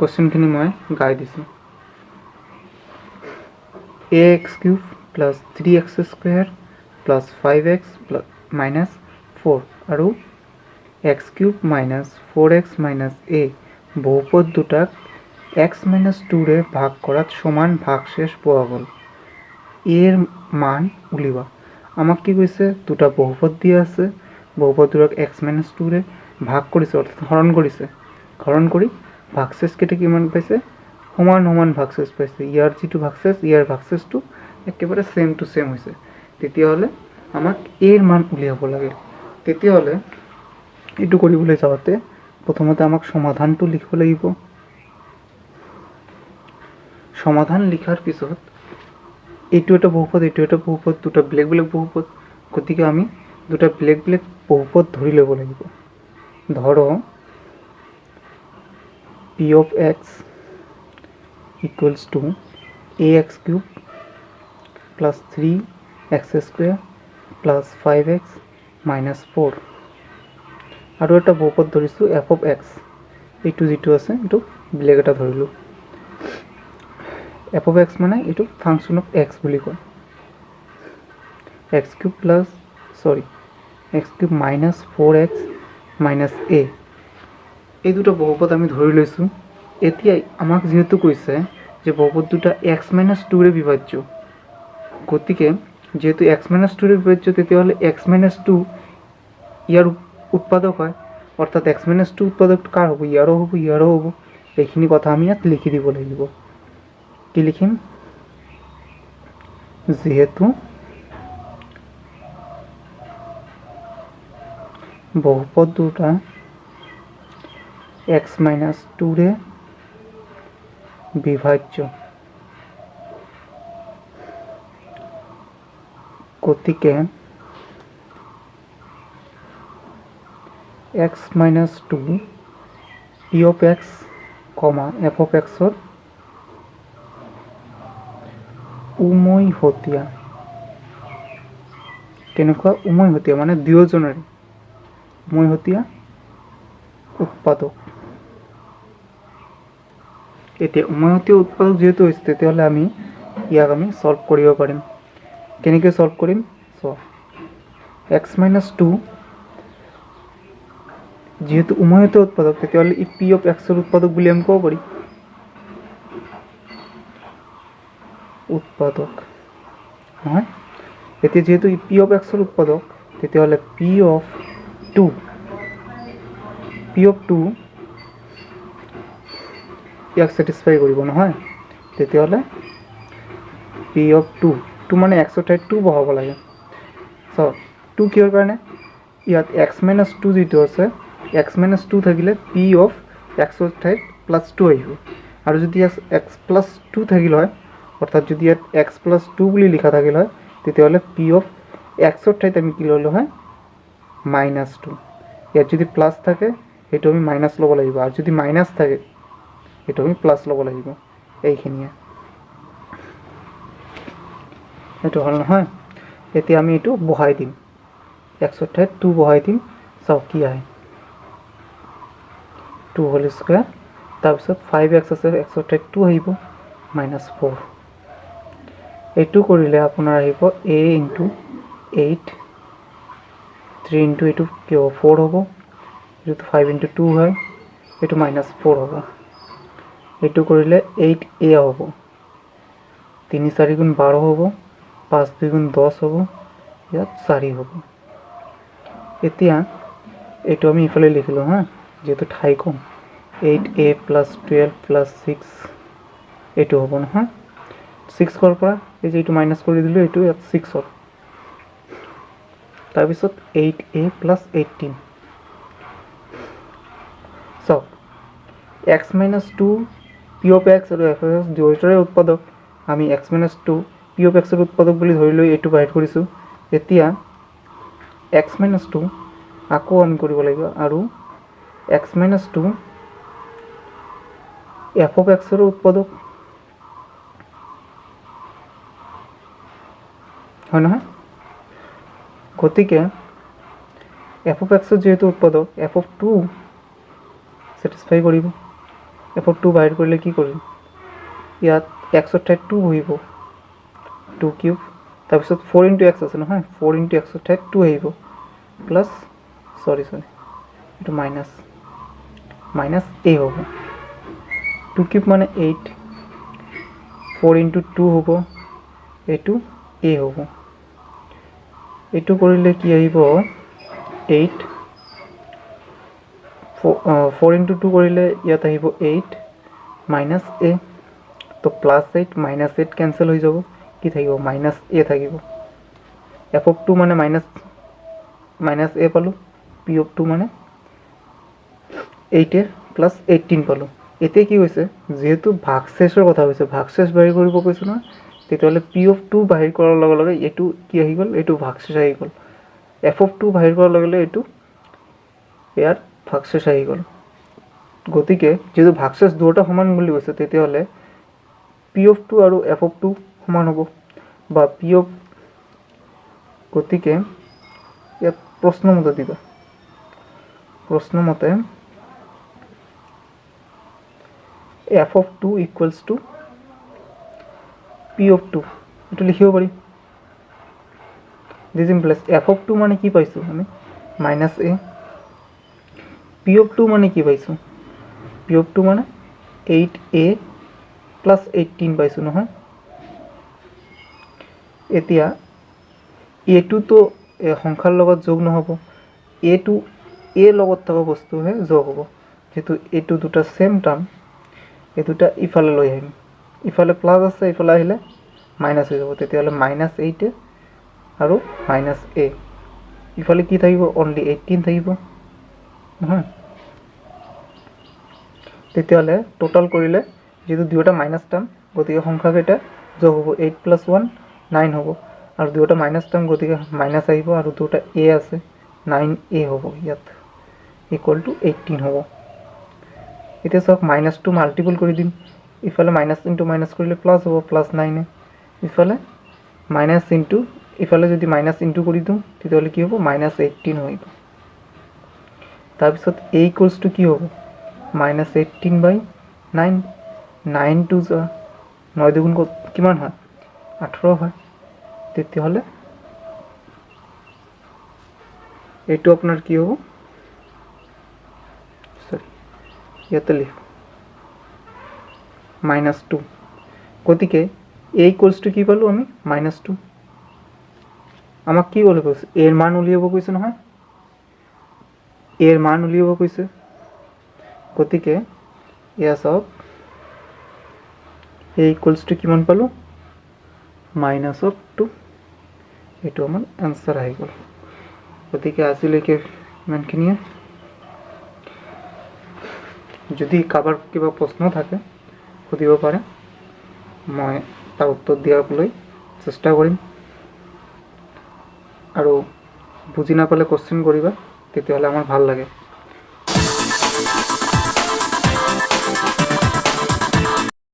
কুৱেশ্যনখিনি মই গাই দিছোঁ। ax³ plus 3x² plus 5x minus 4 আৰু x³ minus 4x minus a বহুপদ দুটাক x মাইনাছ 2ৰে ভাগ কৰাত সমান ভাগশেষ পোৱা গ'ল। এৰ মান উলিওৱা। আমাক কি কৈছে, দুটা বহুপদ দিয়া আছে, বহুপদ দুটাক x মাইনাছ 2ৰে ভাগ কৰিছে, অৰ্থাৎ হৰণ কৰিছে। হৰণ কৰি ভাগশেষকেইটা কিমান পাইছে, সমান সমান ভাগশেষ পাইছে। ইয়াৰ যিটো ভাগশেষ, ইয়াৰ ভাগশেষটো একেবাৰে ছেম টু ছেম হৈছে। তেতিয়াহ'লে আমাক এৰ মান উলিয়াব লাগে। তেতিয়াহ'লে এইটো কৰিবলৈ যাওঁতে প্ৰথমতে আমাক সমাধানটো লিখিব লাগিব। সমাধান লিখাৰ পিছত এইটো এটা বহুপদ, এইটো এটা বহুপদ, দুটা বেলেগ বেলেগ বহুপদ, গতিকে আমি দুটা বেলেগ বেলেগ বহুপদ ধৰি ল'ব লাগিব। ধৰো p of x equals to ax³ plus 3x² plus 5x minus 4 আৰু এটা বহুপদ ধৰিছোঁ f of x। এইটো যিটো আছে এইটো বেলেগ এটা ধৰিলোঁ। f of x মানে এইটো ফাংচন অফ x বুলি কয়। x³ minus 4x minus a এই দুটা বহুপদ আমি ধৰি লৈছোঁ। এতিয়া আমাক যিহেতু কৈছে যে বহুপদ দুটা x মাইনাছ 2ৰে বিভাজ্য, গতিকে যেহেতু x মাইনাছ 2ৰে বিভাজ্য, তেতিয়াহ'লে x মাইনাছ 2 ইয়াৰ উৎপাদক হয়, অৰ্থাৎ x মাইনাছ 2 উৎপাদকটো কাৰ হ'ব, ইয়াৰো হ'ব, ইয়াৰো হ'ব। এইখিনি কথা আমি ইয়াত লিখি দিব লাগিব। কি লিখিম, যিহেতু বহুপদ দুটা x মাইনাছ 2ৰে বিভাজ্য, গতিকে x minus 2 p of x, f of x ৰ উমৈহতীয়া। কেনেকুৱা উমৈহতীয়া, মানে দুয়োজনৰে উমৈহতীয়া উৎপাদক। এতিয়া উমৈহতীয়া উৎপাদক যিহেতু হৈছে, তেতিয়াহ'লে আমি ইয়াক আমি সলভ কৰিব পাৰিম। কেনেকৈ সলভ কৰিম, x মাইনাছ 2 যিহেতু উমৈহতীয়া উৎপাদক, তেতিয়াহ'লে ই p of x ৰ উৎপাদক বুলি আমি ক'ব পাৰি। উৎপাদক নহয়, এতিয়া যিহেতু ই p of x ৰ উৎপাদক, তেতিয়াহ'লে p of 2 ইয়াক ছেটিছফাই কৰিব নহয়। তেতিয়াহ'লে p of 2 মানে x ৰ ঠাইত 2 বহাব লাগে। চাওক 2 কিহৰ কাৰণে, ইয়াত x মাইনাছ 2 যিটো আছে, x মাইনাছ 2 থাকিলে p of x ৰ ঠাইত প্লাছ 2 আহিব। আৰু যদি ইয়াত x প্লাছ 2 থাকিল হয়, অৰ্থাৎ যদি ইয়াত x প্লাছ 2 বুলি লিখা থাকিল হয়, তেতিয়াহ'লে p of x ৰ ঠাইত আমি কি ল'লোঁ হয়, মাইনাছ 2। ইয়াত যদি প্লাছ থাকে সেইটো আমি মাইনাছ ল'ব লাগিব, আৰু যদি মাইনাছ থাকে সেইটো আমি প্লাছ ল'ব লাগিব। এইখিনিয়ে এইটো হ'ল নহয়। এতিয়া আমি এইটো বহাই দিম, x ৰ ঠাইত 2 বহাই দিম। চাওক কি আহে, 2 হোল স্কুৱেৰ, তাৰপিছত 5x আছে, x ৰ ঠাইত 2 আহিব, মাইনাছ 4। এইটো কৰিলে আপোনাৰ আহিব a ইনটু 8, 3 ইনটু এইটো কি হ'ব 4 হ'ব, এইটো 5 ইনটু 2 হয়, এইটো মাইনাছ 4 হ'ব। এইটো কৰিলে 8a হ'ব, 3 4 গুণ 12 হ'ব, 5 2 গুণ 10 হ'ব, ইয়াত 4 হ'ব। এতিয়া এইটো আমি ইফালে লিখিলোঁ হা, যেহেতু ঠাই কম, 8a প্লাছ 12 প্লাছ 6 এইটো হ'ব নহয়। 6ৰ পৰা এই যে এইটো মাইনাছ কৰি দিলোঁ, এইটো ইয়াত 6ৰ, তাৰপিছত 8a প্লাছ 18। চাওক x minus 2 p of x আৰু f of x দুয়োটাৰে উৎপাদক, আমি x minus 2 p of x ৰ উৎপাদক বুলি ধৰি লৈ এইটো বাহিৰ কৰিছোঁ। এতিয়া x মাইনাছ 2 আকৌ আমি কৰিব লাগিব, আৰু x minus 2 f of x ৰ উৎপাদক হয় নহয়। গতিকে f of x ৰ যেহেতু উৎপাদক, f of 2 ছেটিছফাই কৰিব। f(2) বাহিৰ কৰিলে কি কৰিম, ইয়াত x ৰ ঠাইত 2 বহিব, 2 কিউব, তাৰপিছত 4 × x আছে নহয়, 4 × x ৰ ঠাইত 2 আহিব, প্লাছ এইটো মাইনাছ a হ'ব, 2 কিউব মানে 8, 4 × 2 হ'ব, এইটো a হ'ব, এইটো কৰিলে কি আহিব 8, 4 × 2 কৰিলে ইয়াত আহিব 8 মাইনাছ a, তো +8 -8 কেঞ্চেল হৈ যাব, কি থাকিব -a থাকিব, f(2) মানে মাইনাছ a পালোঁ, p(2) মানে 8 + 18 পালোঁ। এতিয়া কি হৈছে, যিহেতু ভাগশেষৰ কথা হৈছে, ভাগশেষ বাহিৰ কৰিব কৈছোঁ নহয়, তেতিয়াহ'লে p(2) বাহিৰ কৰাৰ লগে লগে এইটো কি আহি গ'ল, এইটো ভাগশেষ আহি গ'ল, f(2) বাহিৰ কৰাৰ লগে লগে এইটো ইয়াৰ ভাগশেষ আহি গ'ল। গতিকে যেহেতু ভাগশেষ দুয়োটা সমান বুলি কৈছে, তেতিয়াহ'লে p(2) আৰু f(2) সমান হ'ব, বা গতিকে ইয়াত প্ৰশ্নমতে দিবা, প্ৰশ্নমতে f(2) = p(2), এইটো লিখিব পাৰি। দিছ ইমপ্লাইজ f(2) মানে কি পাইছোঁ আমি, -a, p(2) মানে কি পাইছোঁ, p(2) মানে 8a + 18 পাইছোঁ নহয়। এতিয়া a2তো সংখ্যাৰ লগত যোগ নহ'ব, a2 a লগত থকা বস্তুহে যোগ হ'ব, যেহেতু এইটো দুটা ছেম টাৰ্ম, এই দুটা ইফালে লৈ আহিম, ইফালে প্লাছ আছে, ইফালে আহিলে মাইনাছ হৈ যাব, তেতিয়াহ'লে -8 আৰু -a, ইফালে কি থাকিব, অনলি 18 থাকিব নহয়। তেতিয়াহ'লে টোটাল কৰিলে যেহেতু দুয়োটা মাইনাছ টাৰ্ম, গতিকে সংখ্যাকেইটা যোগ হ'ব, 8 + 1 9 হ'ব, আৰু দুয়োটা মাইনাছ টাৰ্ম, গতিকে মাইনাছ আহিব, আৰু দুয়োটা a আছে, 9a হ'ব ইয়াত, = 18 হ'ব। এতিয়া চাওক -2 মাল্টিপল কৰি দিম, ইফালে মাইনাছ ইনটু মাইনাছ কৰিলে প্লাছ হ'ব, +9a, ইফালে মাইনাছ ইনটু, ইফালে যদি মাইনাছ ইনটু কৰি দিওঁ তেতিয়াহ'লে কি হ'ব, -18 হৈ যাব। তাৰপিছত a = কি হ'ব, -18/9, 9 2 যোৱা 9 দুগুণ কিমান হয়, 18 হয়। তেতিয়াহ'লে এইটো আপোনাৰ কি হ'ব, ইয়াতে লিখোঁ -2, গতিকে a = কি পালোঁ আমি, -2, আমাক কি বুলি কৈছে, a ৰ মান উলিয়াব কৈছে নহয়, a ৰ মান উলিয়াব কৈছে, গতিকে এয়া চাওক a = কিমান পালোঁ, -2, এইটো আমাৰ এনচাৰ আহি গ'ল। গতিকে আজিলৈকে ইমানখিনিয়ে, যদি কাৰোবাৰ কিবা প্ৰশ্ন থাকে সুধিব পাৰে, মই তাৰ উত্তৰ দিয়াবলৈ চেষ্টা কৰিম, আৰু বুজি নাপালে কোৱেশ্চন কৰিবা, তেতিয়াহ'লে আমাৰ ভাল লাগে।